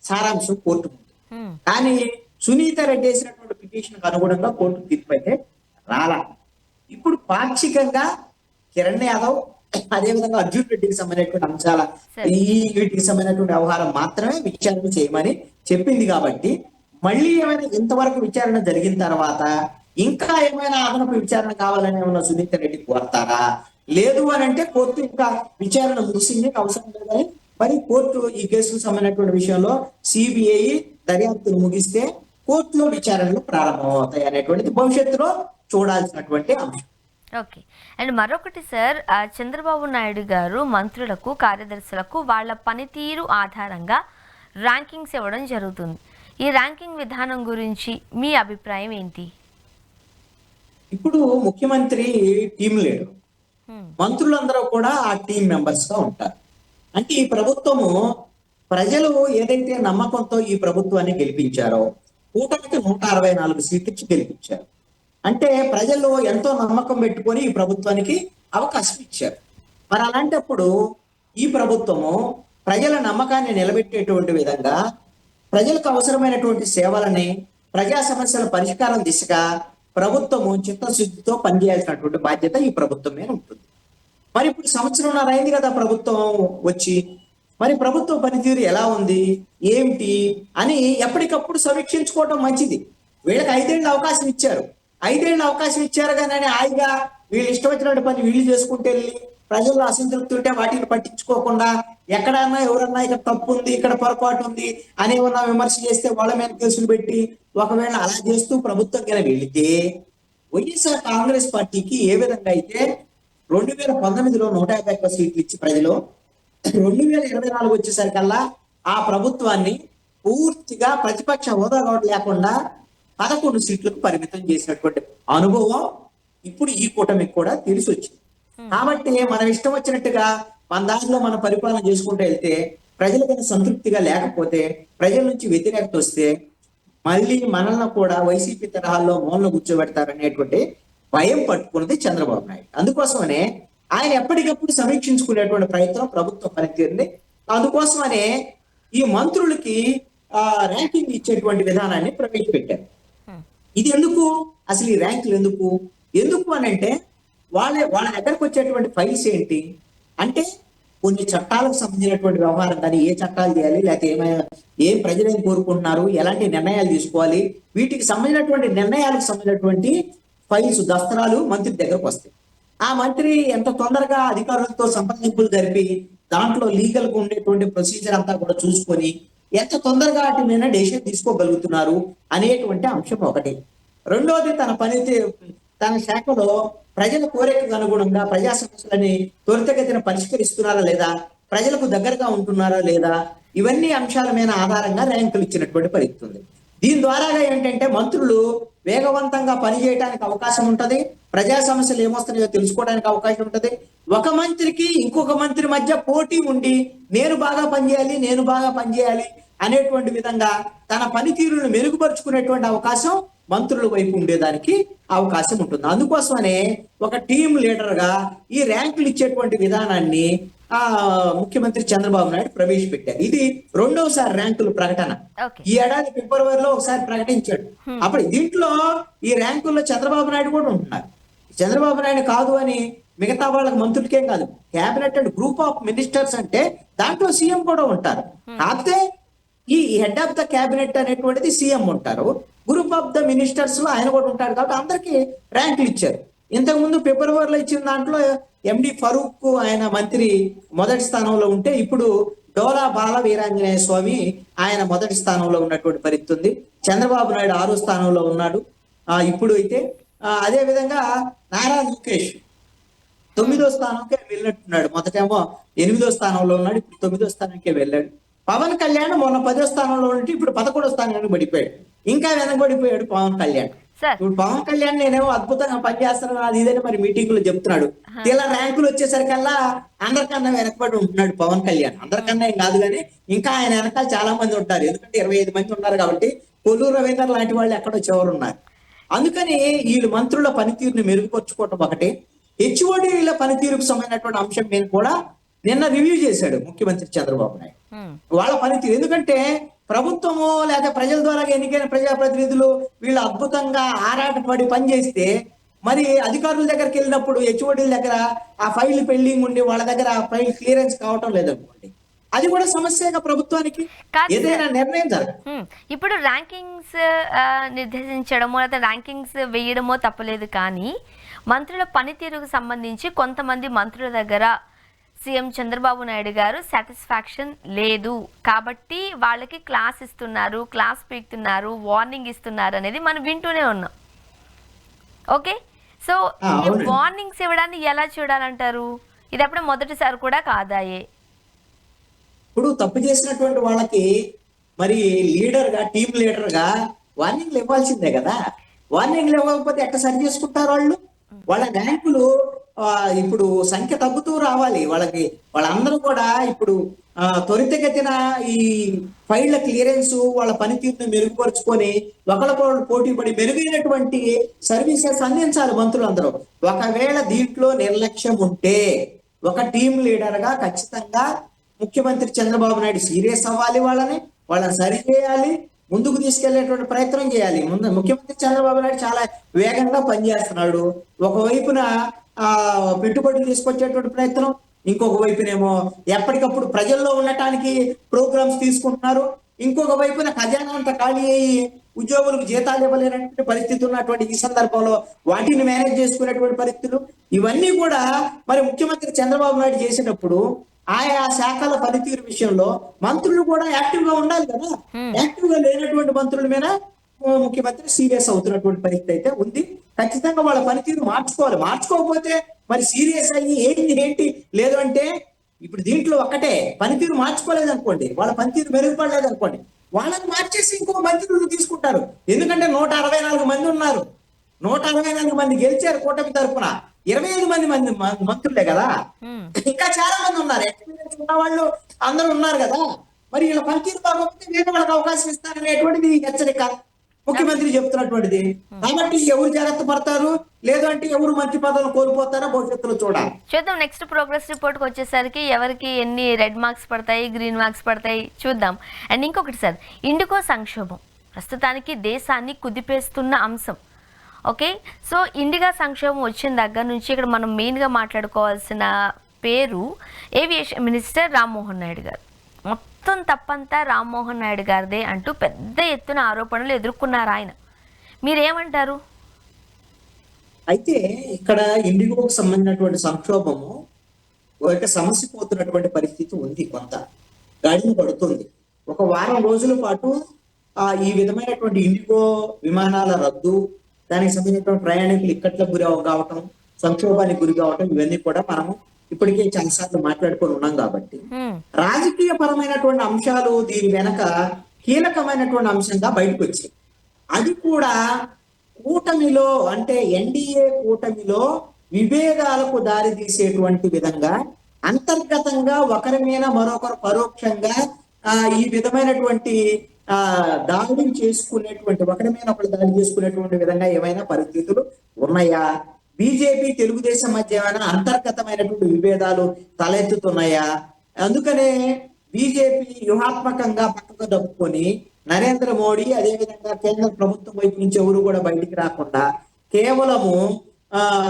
సారాంశం కోర్టు ముందు. కానీ సునీత రెడ్డి వేసినటువంటి పిటిషన్ అనుగుణంగా కోర్టు తీర్పు అయితే రాలా. ఇప్పుడు పాక్షికంగా కిరణ్ యాదవ్ అదేవిధంగా అర్జున్ రెడ్డికి సంబంధించినటువంటి అంశాల వీటికి సంబంధించినటువంటి వ్యవహారం మాత్రమే విచారణ చేయమని చెప్పింది. కాబట్టి మళ్ళీ ఏమైనా ఇంతవరకు విచారణ జరిగిన తర్వాత ఇంకా ఏమైనా అదనపు విచారణ కావాలని ఏమన్నా సునీత రెడ్డి కోరతారా? లేదు అని అంటే కోర్టు ఇంకా విచారణ ముగిసింది, అవసరం లేదని మరి కోర్టు ఈ కేసుకు సంబంధించినటువంటి విషయంలో సిబిఐ దర్యాప్తును ముగిస్తే కోర్టులో విచారణలు ప్రారంభమవుతాయి అనేటువంటిది భవిష్యత్తులో చూడాల్సినటువంటి అంశం. ఓకే. అండ్ మరొకటి సార్, చంద్రబాబు నాయుడు గారు మంత్రులకు, కార్యదర్శులకు వాళ్ళ పనితీరు ఆధారంగా ర్యాంకింగ్స్ ఇవ్వడం జరుగుతుంది. ఈ ర్యాంకింగ్ విధానం గురించి మీ అభిప్రాయం ఏంటి? ఇప్పుడు ముఖ్యమంత్రి టీం లీడర్, మంత్రులందరూ కూడా ఆ టీం మెంబర్స్ గా ఉంటారు. అంటే ఈ ప్రభుత్వము ప్రజలు ఏదైతే నమ్మకంతో ఈ ప్రభుత్వాన్ని గెలిపించారో, కూటమికి 164 సీట్లు ఇచ్చి గెలిపించారు. అంటే ప్రజలు ఎంతో నమ్మకం పెట్టుకొని ఈ ప్రభుత్వానికి అవకాశం ఇచ్చారు. మరి అలాంటప్పుడు ఈ ప్రభుత్వము ప్రజల నమ్మకాన్ని నిలబెట్టేటువంటి విధంగా ప్రజలకు అవసరమైనటువంటి సేవలని, ప్రజా సమస్యల పరిష్కారం దిశగా ప్రభుత్వము చిత్తశుద్ధితో పనిచేయాల్సినటువంటి బాధ్యత ఈ ప్రభుత్వం మీద ఉంటుంది. మరి ఇప్పుడు 1.5 సంవత్సరం అయింది కదా ప్రభుత్వం వచ్చి, మరి ప్రభుత్వ పనితీరు ఎలా ఉంది ఏమిటి అని ఎప్పటికప్పుడు సమీక్షించుకోవడం మంచిది. వీళ్ళకి 5 ఏళ్ళు అవకాశం ఇచ్చారు. 5 ఏళ్ళు అవకాశం ఇచ్చారు కానీ హాయిగా వీళ్ళు ఇష్టం వచ్చినట్టు పని వీళ్ళు చేసుకుంటే వెళ్ళి ప్రజల్లో అసంతృప్తి ఉంటే వాటిని పట్టించుకోకుండా ఎక్కడన్నా ఎవరన్నా ఇక్కడ తప్పు ఉంది ఇక్కడ పొరపాటు ఉంది అని ఏమన్నా విమర్శ చేస్తే వాళ్ళ మీద కేసులు పెట్టి ఒకవేళ అలా చేస్తూ ప్రభుత్వం కింద వెళితే వైఎస్ఆర్ కాంగ్రెస్ పార్టీకి ఏ విధంగా అయితే 2019లో 151 సీట్లు ఇచ్చి ప్రజలు 2024 వచ్చేసరికల్లా ఆ ప్రభుత్వాన్ని పూర్తిగా ప్రతిపక్ష హోదా కూడా లేకుండా 11 సీట్లకు పరిమితం చేసినటువంటి అనుభవం ఇప్పుడు ఈ కూటమికి కూడా తెలిసి వచ్చింది. కాబట్టి మనం ఇష్టం వచ్చినట్టుగా మన దాంట్లో మన పరిపాలన చేసుకుంటూ వెళ్తే ప్రజలకైనా సంతృప్తిగా లేకపోతే ప్రజల నుంచి వ్యతిరేకత వస్తే మళ్ళీ మనల్ని కూడా వైసీపీ తరహాల్లో మూలన కూర్చోబెడతారనేటువంటి భయం పట్టుకున్నది చంద్రబాబు నాయుడు. అందుకోసమనే ఆయన ఎప్పటికప్పుడు సమీక్షించుకునేటువంటి ప్రయత్నం ప్రభుత్వ పనితీరుని. అందుకోసమనే ఈ మంత్రులకి ర్యాంకింగ్ ఇచ్చేటువంటి విధానాన్ని ప్రవేశపెట్టారు. ఇది ఎందుకు అసలు ఈ ర్యాంకులు ఎందుకు అని అంటే వాళ్ళ దగ్గరకు వచ్చేటువంటి ఫైల్స్ ఏంటి అంటే కొన్ని చట్టాలకు సంబంధించినటువంటి వ్యవహారం, కానీ ఏ చట్టాలు చేయాలి, లేకపోతే ఏం ప్రజలు ఏం కోరుకుంటున్నారు, ఎలాంటి నిర్ణయాలు తీసుకోవాలి, వీటికి సంబంధించినటువంటి నిర్ణయాలకు సంబంధించినటువంటి ఫైల్స్ దస్తరాలు మంత్రి దగ్గరకు వస్తాయి. ఆ మంత్రి ఎంత తొందరగా అధికారులతో సంప్రదింపులు జరిపి దాంట్లో లీగల్ గా ఉండేటువంటి ప్రొసీజర్ అంతా కూడా చూసుకొని ఎంత తొందరగా వాటి మీద డెసిషన్ తీసుకోగలుగుతున్నారు అనేటువంటి అంశం ఒకటి. రెండోది తన శాఖలో ప్రజల కోరికకు అనుగుణంగా ప్రజా సమస్యలని త్వరితగతిన పరిష్కరిస్తున్నారా లేదా, ప్రజలకు దగ్గరగా ఉంటున్నారా లేదా, ఇవన్నీ అంశాల మీద ఆధారంగా ర్యాంకులు ఇచ్చినటువంటి పరిస్థితి ఉంది. దీని ద్వారా ఏంటంటే మంత్రులు వేగవంతంగా పనిచేయడానికి అవకాశం ఉంటది, ప్రజా సమస్యలు ఏమొస్తున్నాయో తెలుసుకోవడానికి అవకాశం ఉంటది. ఒక మంత్రికి ఇంకొక మంత్రి మధ్య పోటీ ఉండి నేను బాగా పనిచేయాలి అనేటువంటి విధంగా తన పనితీరును మెరుగుపరుచుకునేటువంటి అవకాశం మంత్రుల వైపు ఉండేదానికి అవకాశం ఉంటుంది. అందుకోసమనే ఒక టీం లీడర్ గా ఈ ర్యాంకులు ఇచ్చేటువంటి విధానాన్ని ముఖ్యమంత్రి చంద్రబాబు నాయుడు ప్రవేశపెట్టారు. ఇది రెండవసారి ర్యాంకుల ప్రకటన. ఈ ఏడాది ఫిబ్రవరిలో ఒకసారి ప్రకటించాడు. అప్పుడు దీంట్లో ఈ ర్యాంకుల్లో చంద్రబాబు నాయుడు కూడా ఉంటున్నారు. చంద్రబాబు నాయుడు కాదు అని మిగతా వాళ్ళకి మంత్రులకేం కాదు, cabinet and group of ministers అంటే దాంట్లో సీఎం కూడా ఉంటారు. కాకపోతే ఈ హెడ్ ఆఫ్ ద క్యాబినెట్ అనేటువంటిది సీఎం ఉంటారు, గ్రూప్ ఆఫ్ ద మినిస్టర్స్ లో ఆయన కూడా ఉంటాడు. కాబట్టి అందరికి ర్యాంకులు ఇచ్చారు. ఇంతకు ముందు ఫిబ్రవరిలో ఇచ్చిన దాంట్లో ఎండి ఫరూక్ ఆయన మంత్రి మొదటి స్థానంలో ఉంటే ఇప్పుడు డోలా బాల వీరాంజనేయ స్వామి ఆయన మొదటి స్థానంలో ఉన్నటువంటి పరిస్థితి ఉంది. చంద్రబాబు నాయుడు 6వ స్థానంలో ఉన్నాడు ఇప్పుడు అయితే. అదే విధంగా నారా లోకేష్ 9వ స్థానంకే వెళ్ళినట్టున్నాడు. మొదటేమో 8వ స్థానంలో ఉన్నాడు, ఇప్పుడు 9వ స్థానానికే వెళ్ళాడు. పవన్ కళ్యాణ్ మొన్న 10వ స్థానంలో ఉంటే ఇప్పుడు 11వ స్థానానికి పడిపోయాడు. ఇంకా వెనకబడిపోయాడు పవన్ కళ్యాణ్. ఇప్పుడు పవన్ కళ్యాణ్ నేనేమో అద్భుతంగా పనిచేస్తాను అది ఇదని మరి మీటింగ్ లో చెప్తున్నాడు. ఇలా ర్యాంకులు వచ్చేసరికల్లా అందరికన్నా వెనకబడి ఉంటున్నాడు పవన్ కళ్యాణ్. అందరికన్నా ఏం కాదు కానీ ఇంకా ఆయన వెనకాల చాలా మంది ఉంటారు. ఎందుకంటే 25 మంది ఉన్నారు కాబట్టి కొల్లూరు రవీంద్ర లాంటి వాళ్ళు ఎక్కడో చివరు ఉన్నారు. అందుకని వీళ్ళు మంత్రుల పనితీరుని మెరుగుపరుచుకోవటం ఒకటి, హెచ్ఓడీల పనితీరుకు సంబంధించినటువంటి అంశం మీద కూడా నిన్న రివ్యూ చేశాడు ముఖ్యమంత్రి చంద్రబాబు నాయుడు వాళ్ళ పనితీరు. ఎందుకంటే ప్రభుత్వము లేదా ప్రజల ద్వారా ఎన్నికైన ప్రజాప్రతినిధులు వీళ్ళు అద్భుతంగా ఆరాటపడి పనిచేస్తే మరి అధికారుల దగ్గరికి వెళ్ళినప్పుడు హెచ్ఓడీల దగ్గర ఆ ఫైల్ పెండింగ్ ఉండి వాళ్ళ దగ్గర ఆ ఫైల్ క్లియరెన్స్ కావటం లేదనుకోండి, అది కూడా సమస్యగా ప్రభుత్వానికి ఏదైనా నిర్ణయం జరగదు. ఇప్పుడు ర్యాంకింగ్స్ నిర్దేశించడమో లేదా ర్యాంకింగ్స్ వేయడమో తప్పలేదు, కానీ మంత్రుల పనితీరుకు సంబంధించి కొంతమంది మంత్రుల దగ్గర సీఎం చంద్రబాబు నాయుడు గారు సాటిస్ఫాక్షన్ లేదు కాబట్టి వాళ్ళకి క్లాస్ ఇస్తున్నారు, క్లాస్ పీకుతున్నారు, వార్నింగ్ ఇస్తున్నారు అనేది మనం వింటూనే ఉన్నాం. ఓకే, సో ఈ వార్నింగ్స్ ఇవ్వడాన్ని ఎలా చూడాలంటారు? ఇది అప్పుడు మొదటిసారి కూడా కాదాయే. ఇప్పుడు తప్పు చేసినటువంటి వాళ్ళకి మరి లీడర్ గా టీం లీడర్ గా వార్నింగ్లు ఇవ్వాల్సిందే కదా. వార్నింగ్లు ఇవ్వకపోతే ఎట్లా సరి చేసుకుంటారు వాళ్ళు? వాళ్ళ ర్యాంకులు ఇప్పుడు సంఖ్య తగ్గుతూ రావాలి. వాళ్ళందరూ కూడా ఇప్పుడు త్వరితగతిన ఈ ఫైళ్ల క్లియరెన్స్ వాళ్ళ పనితీరును మెరుగుపరుచుకొని ఒకళ్ళకొకళ్ళు పోటీ పడి మెరుగైనటువంటి సర్వీసెస్ అందించాలి మంత్రులందరూ. ఒకవేళ దీంట్లో నిర్లక్ష్యం ఉంటే ఒక టీం లీడర్ గా ఖచ్చితంగా ముఖ్యమంత్రి చంద్రబాబు నాయుడు సీరియస్ అవ్వాలి, వాళ్ళని సరిచేయాలి, ముందుకు తీసుకెళ్లేటువంటి ప్రయత్నం చేయాలి. ముఖ్యమంత్రి చంద్రబాబు నాయుడు చాలా వేగంగా పనిచేస్తున్నాడు. ఒకవైపున పెట్టుబడులు తీసుకొచ్చేటువంటి ప్రయత్నం, ఇంకొక వైపునేమో ఎప్పటికప్పుడు ప్రజల్లో ఉండటానికి ప్రోగ్రామ్స్ తీసుకుంటున్నారు, ఇంకొక వైపున ఖజానా అంతా ఖాళీ అయ్యి ఉద్యోగులకు జీతాలు ఇవ్వలేనటువంటి పరిస్థితి ఉన్నటువంటి ఈ సందర్భంలో వాటిని మేనేజ్ చేసుకునేటువంటి పరిస్థితులు ఇవన్నీ కూడా మరి ముఖ్యమంత్రి చంద్రబాబు నాయుడు చేసేటప్పుడు ఆయా శాఖల పనితీరు విషయంలో మంత్రులు కూడా యాక్టివ్ గా ఉండాలి కదా. యాక్టివ్ గా లేనటువంటి మంత్రుల మీద ముఖ్యమంత్రి సీరియస్ అవుతున్నటువంటి పరిస్థితి అయితే ఉంది. ఖచ్చితంగా వాళ్ళ పనితీరు మార్చుకోవాలి. మార్చుకోకపోతే మరి సీరియస్ అయ్యి ఏంటి లేదు అంటే ఇప్పుడు దీంట్లో ఒక్కటే పనితీరు మార్చుకోలేదు అనుకోండి, వాళ్ళ పనితీరు మెరుగుపడలేదు అనుకోండి, వాళ్ళని మార్చేసి ఇంకో మంత్రులు తీసుకుంటారు. ఎందుకంటే 164 మంది ఉన్నారు, 164 మంది గెలిచారు కూటమి తరఫున, 25 మంది మంత్రులే కదా. ఇంకా చాలా మంది ఉన్నారు, ఎక్స్పీరియన్స్ ఉన్న వాళ్ళు అందరూ ఉన్నారు కదా. మరి వీళ్ళ పనితీరు బాగోకపోతే వేరే వాళ్ళకి అవకాశం ఇస్తారనేటువంటిది హెచ్చరిక ముఖ్యమంత్రి చెప్తున్నటువంటిది. కాబట్టి ఎవరు జాగ్రత్త పడతారు లేదు అంటే ఎవరు మంత్రి పదవులు కోల్పోతారో భవిష్యత్తులో చూడాలి. చూద్దాం. నెక్స్ట్ ప్రోగ్రెస్ రిపోర్ట్కి వచ్చేసరికి ఎవరికి ఎన్ని రెడ్ మార్క్స్ పడతాయి, గ్రీన్ మార్క్స్ పడతాయి చూద్దాం. అండ్ ఇంకొకటి సార్, ఇండిగో సంక్షోభం ప్రస్తుతానికి దేశాన్ని కుదిపేస్తున్న అంశం. ఓకే, సో ఇండిగా సంక్షోభం వచ్చిన దగ్గర నుంచి ఇక్కడ మనం మెయిన్గా మాట్లాడుకోవాల్సిన పేరు ఏవియేషన్ మినిస్టర్ రామ్మోహన్ నాయుడు గారు. మొత్తం తప్పంతా రామ్మోహన్ నాయుడు గారిదే అంటూ పెద్ద ఎత్తున ఆరోపణలు ఎదుర్కొన్నారు ఆయన. మీరేమంటారు? అయితే ఇక్కడ ఇండిగోకు సంబంధించినటువంటి సంక్షోభము ఒక సమస్య పోతున్నటువంటి పరిస్థితి ఉంది. కొంత గాడిన పడుతుంది. ఒక వారం రోజుల పాటు ఈ విధమైనటువంటి ఇండిగో విమానాల రద్దు, దానికి సంబంధించినటువంటి ప్రయాణికులు ఇక్కట్లకు గురి కావటం, సంక్షోభానికి గురి కావటం, ఇవన్నీ కూడా మనము ఇప్పటికే చాలాసార్లు మాట్లాడుకొని ఉన్నాం. కాబట్టి రాజకీయ పరమైనటువంటి అంశాలు దీని వెనక కీలకమైనటువంటి అంశంగా బయటకు వచ్చాయి. అది కూడా కూటమిలో అంటే ఎన్డీఏ కూటమిలో విభేదాలకు దారి తీసేటువంటి విధంగా అంతర్గతంగా ఒకరి మీద మరొకరు పరోక్షంగా ఈ విధమైనటువంటి దాడులు చేసుకునేటువంటి, ఒకరి మీద ఒకరు దాడి చేసుకునేటువంటి విధంగా ఏమైనా పరిస్థితులు ఉన్నాయా? బీజేపీ తెలుగుదేశం మధ్య ఏమైనా అంతర్గతమైనటువంటి విభేదాలు తలెత్తుతున్నాయా? అందుకనే బీజేపీ వ్యూహాత్మకంగా పక్కకు దప్పుకొని నరేంద్ర మోడీ అదేవిధంగా కేంద్ర ప్రభుత్వం వైపు నుంచి ఎవరు కూడా బయటికి రాకుండా కేవలము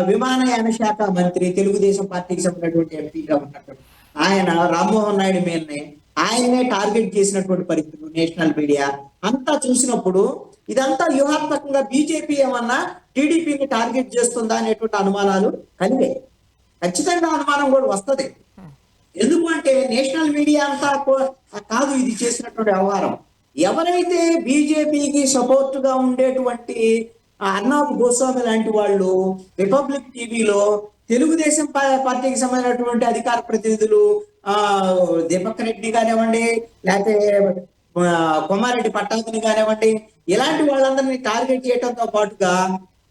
విమానయాన శాఖ మంత్రి తెలుగుదేశం పార్టీకి సంబంధించినటువంటి ఎంపీగా ఉన్నటువంటి ఆయన రామ్మోహన్ నాయుడు మీదనే ఆయనే టార్గెట్ చేసినటువంటి పరిస్థితులు నేషనల్ మీడియా అంతా చూసినప్పుడు ఇదంతా వ్యూహాత్మకంగా బీజేపీ ఏమన్నా టీడీపీని టార్గెట్ చేస్తుందా అనేటువంటి అనుమానాలు కలిగే. ఖచ్చితంగా అనుమానం కూడా వస్తుంది. ఎందుకు అంటే నేషనల్ మీడియా అంతా కాదు ఇది చేసినటువంటి వ్యవహారం. ఎవరైతే బీజేపీకి సపోర్ట్ గా ఉండేటువంటి అర్నాబ్ గోస్వామి లాంటి వాళ్ళు రిపబ్లిక్ టీవీలో తెలుగుదేశం పార్టీకి సంబంధించినటువంటి అధికార ప్రతినిధులు దీపక్ రెడ్డి కానివ్వండి, లేకపోతే కొమారెడ్డి పట్టాభిని కానివ్వండి, ఇలాంటి వాళ్ళందరినీ టార్గెట్ చేయడంతో పాటుగా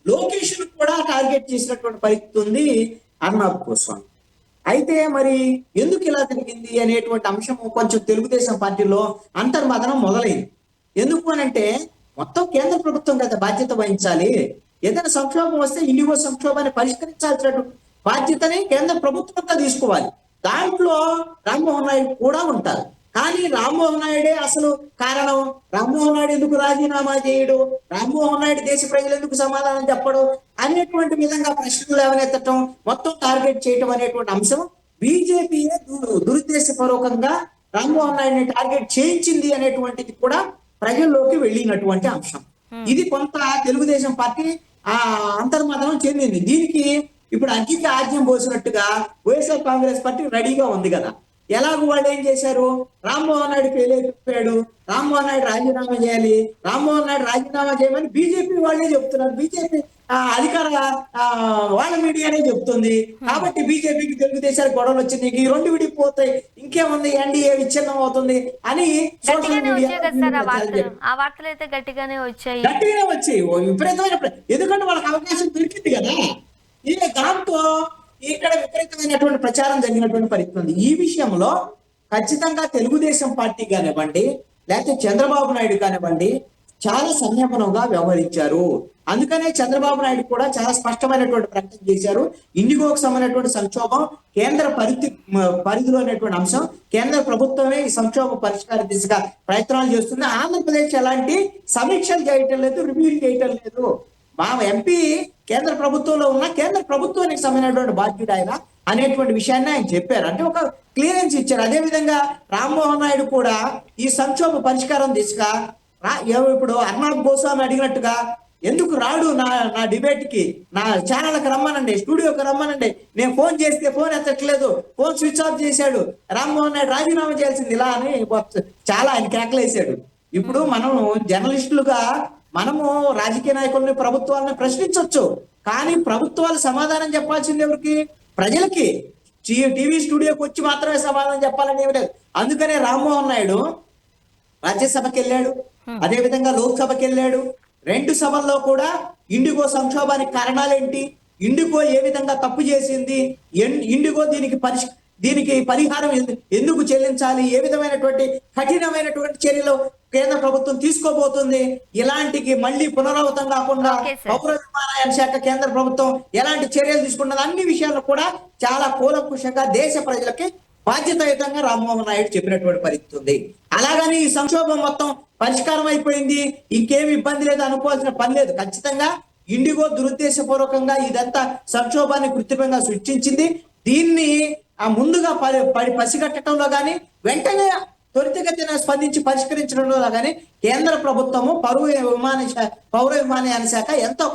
లోకేష్ కూడా టార్గెట్ చేసినటువంటి పరిస్థితి ఉంది అర్నాబ్ గోస్వామి. అయితే మరి ఎందుకు ఇలా జరిగింది అనేటువంటి అంశం కొంచెం తెలుగుదేశం పార్టీలో అంతర్మదనం మొదలైంది. ఎందుకు అనంటే మొత్తం కేంద్ర ప్రభుత్వం కదా బాధ్యత వహించాలి. ఏదైనా సంక్షోభం వస్తే ఇండిగో సంక్షోభాన్ని పరిష్కరించాల్సినటువంటి బాధ్యతని కేంద్ర ప్రభుత్వం అంతా తీసుకోవాలి. దాంట్లో రామ్మోహన్ నాయుడు కూడా ఉంటారు. కానీ రామ్మోహన్ నాయుడే అసలు కారణం. రామ్మోహన్ నాయుడు ఎందుకు రాజీనామా చేయడు, రామ్మోహన్ నాయుడు దేశ ప్రజలు ఎందుకు సమాధానం చెప్పడు అనేటువంటి విధంగా ప్రశ్నలు లేవనెత్తటం, మొత్తం టార్గెట్ చేయటం అనేటువంటి అంశం బీజేపీయే దురుద్దేశపూర్వకంగా రామ్మోహన్ నాయుడిని టార్గెట్ చేయించింది అనేటువంటిది కూడా ప్రజల్లోకి వెళ్ళినటువంటి అంశం. ఇది కొంత తెలుగుదేశం పార్టీ అంతర్మదనం చెందింది. దీనికి ఇప్పుడు అగ్గికి ఆజ్యం పోసినట్టుగా వైఎస్ఆర్ కాంగ్రెస్ పార్టీ రెడీగా ఉంది కదా. ఎలాగో వాళ్ళు ఏం చేశారు, రామ్మోహన్ నాయుడు పేలేకపోయాడు, రామ్మోహన్ నాయుడు రాజీనామా చేయాలి, రామ్మోహన్ నాయుడు రాజీనామా చేయమని బీజేపీ వాళ్ళే చెప్తున్నారు. బీజేపీ అధికార వాళ్ళ మీడియానే చెప్తుంది. కాబట్టి బీజేపీకి తెలుగుదేశానికి గొడవలు వచ్చింది, ఈ రెండు విడిపోతాయి, ఇంకేముంది ఎన్డీఏ విచ్ఛిన్నం అవుతుంది అని సోషల్ మీడియా గట్టిగానే వచ్చాయి. విపరీతమైన, ఎందుకంటే వాళ్ళకి అవకాశం దొరికింది కదా. ఇక దాంతో ఇక్కడ విపరీతమైనటువంటి ప్రచారం జరిగినటువంటి పరిస్థితి ఉంది. ఈ విషయంలో ఖచ్చితంగా తెలుగుదేశం పార్టీ కానివ్వండి, లేకపోతే చంద్రబాబు నాయుడు కానివ్వండి చాలా సంయమనంగా వ్యవహరించారు. అందుకనే చంద్రబాబు నాయుడు కూడా చాలా స్పష్టమైనటువంటి ప్రకటన చేశారు. ఇండిగోకు సంబంధించినటువంటి సంక్షోభం కేంద్ర పరిధిలో అనేటువంటి అంశం, కేంద్ర ప్రభుత్వమే ఈ సంక్షోభ పరిష్కార దిశగా ప్రయత్నాలు చేస్తుంది. ఆంధ్రప్రదేశ్ ఎలాంటి సమీక్షలు చేయటం లేదు, రివ్యూలు చేయటం లేదు. మా ఎంపీ కేంద్ర ప్రభుత్వంలో ఉన్న కేంద్ర ప్రభుత్వానికి సంబంధించినటువంటి బాధ్యుడు ఆయన అనేటువంటి విషయాన్ని ఆయన చెప్పారు. అంటే ఒక క్లియరెన్స్ ఇచ్చారు. అదేవిధంగా రామ్మోహన్ నాయుడు కూడా ఈ సంక్షోభ పరిష్కారం దిశగా ఇప్పుడు అర్నాబ్ గోస్వామి అడిగినట్టుగా ఎందుకు రాడు నా డిబేట్ కి, నా ఛానల్కి రమ్మనండి, స్టూడియోకి రమ్మనండి, నేను ఫోన్ చేస్తే ఫోన్ ఎత్తట్లేదు, ఫోన్ స్విచ్ ఆఫ్ చేశాడు, రామ్మోహన్ నాయుడు రాజీనామా చేయాల్సింది ఇలా అని చాలా ఆయన కేకలేసాడు. ఇప్పుడు మనం జర్నలిస్టులుగా మనము రాజకీయ నాయకుల్ని ప్రభుత్వాలను ప్రశ్నించవచ్చు, కానీ ప్రభుత్వాలు సమాధానం చెప్పాల్సింది ఎవరికి? ప్రజలకి. టీవీ స్టూడియోకి వచ్చి మాత్రమే సమాధానం చెప్పాలని ఏమి లేదు. అందుకనే రామ్మోహన్ నాయుడు రాజ్యసభకి వెళ్ళాడు, అదే విధంగా లోక్సభకి వెళ్ళాడు. 2 సభల్లో కూడా ఇండిగో సంక్షోభానికి కారణాలేంటి, ఇండిగో ఏ విధంగా తప్పు చేసింది, ఇండిగో దీనికి పరిహారం ఎందుకు చెల్లించాలి, ఏ విధమైనటువంటి కఠినమైనటువంటి చర్యలు కేంద్ర ప్రభుత్వం తీసుకోబోతుంది, ఇలాంటికి మళ్ళీ పునరావృతం కాకుండా పౌర విమానయాన శాఖ కేంద్ర ప్రభుత్వం ఎలాంటి చర్యలు తీసుకున్నది, అన్ని విషయాలు కూడా చాలా కూలంకుషంగా దేశ ప్రజలకి బాధ్యతాయుతంగా రామ్మోహన్ నాయుడు చెప్పినటువంటి పరిస్థితి ఉంది. అలాగని ఈ సంక్షోభం మొత్తం పరిష్కారం అయిపోయింది, ఇంకేమి ఇబ్బంది లేదు అనుకోవాల్సిన పని లేదు. ఖచ్చితంగా ఇండిగో దురుద్దేశపూర్వకంగా ఇదంతా సంక్షోభాన్ని కృత్రిమంగా సృష్టించింది. దీన్ని ముందుగా పసిగట్టడంలో కానీ వెంటనే త్వరితగతిన స్పందించి పరిష్కరించడంలో కానీ కేంద్ర ప్రభుత్వము పౌర విమానయాన శాఖ ఎంతో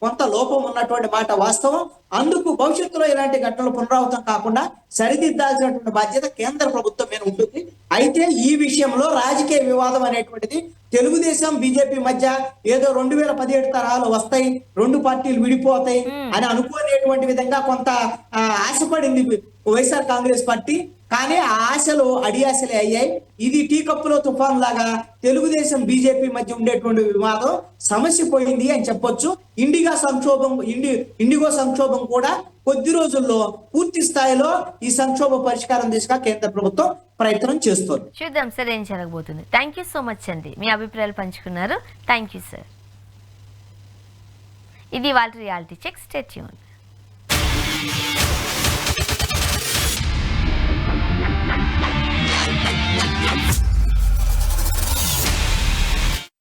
కొంత లోపం ఉన్నటువంటి మాట వాస్తవం. అందుకు భవిష్యత్తులో ఇలాంటి ఘటనలు పునరావృతం కాకుండా సరిదిద్దాల్సినటువంటి బాధ్యత కేంద్ర ప్రభుత్వం మీద ఉంటుంది. అయితే ఈ విషయంలో రాజకీయ వివాదం అనేటువంటిది తెలుగుదేశం బీజేపీ మధ్య ఏదో 2017 తరాలు వస్తాయి, 2 పార్టీలు విడిపోతాయి అని అనుకునేటువంటి విధంగా కొంత ఆశపడింది వైఎస్ఆర్ కాంగ్రెస్ పార్టీ. కానీ ఆ ఆశలు అడియాశలే అయ్యాయి. ఇది టీ కప్పులో తుఫాన్ లాగా తెలుగుదేశం బీజేపీ మధ్య ఉండేటువంటి వివాదం సమస్య పోయింది అని చెప్పొచ్చు. ఇండిగో సంక్షోభం కూడా కొద్ది రోజుల్లో పూర్తి స్థాయిలో ఈ సంక్షోభ పరిష్కారం దిశగా కేంద్ర ప్రభుత్వం ప్రయత్నం చేస్తుంది. చూద్దాం సార్ ఏం జరగబోతుంది. థ్యాంక్ యూ సో మచ్ అండి, మీ అభిప్రాయాలు పంచుకున్నారు. Thank you sir. ఇది వాళ్ళ రియాలిటీ చెక్. Stay tuned.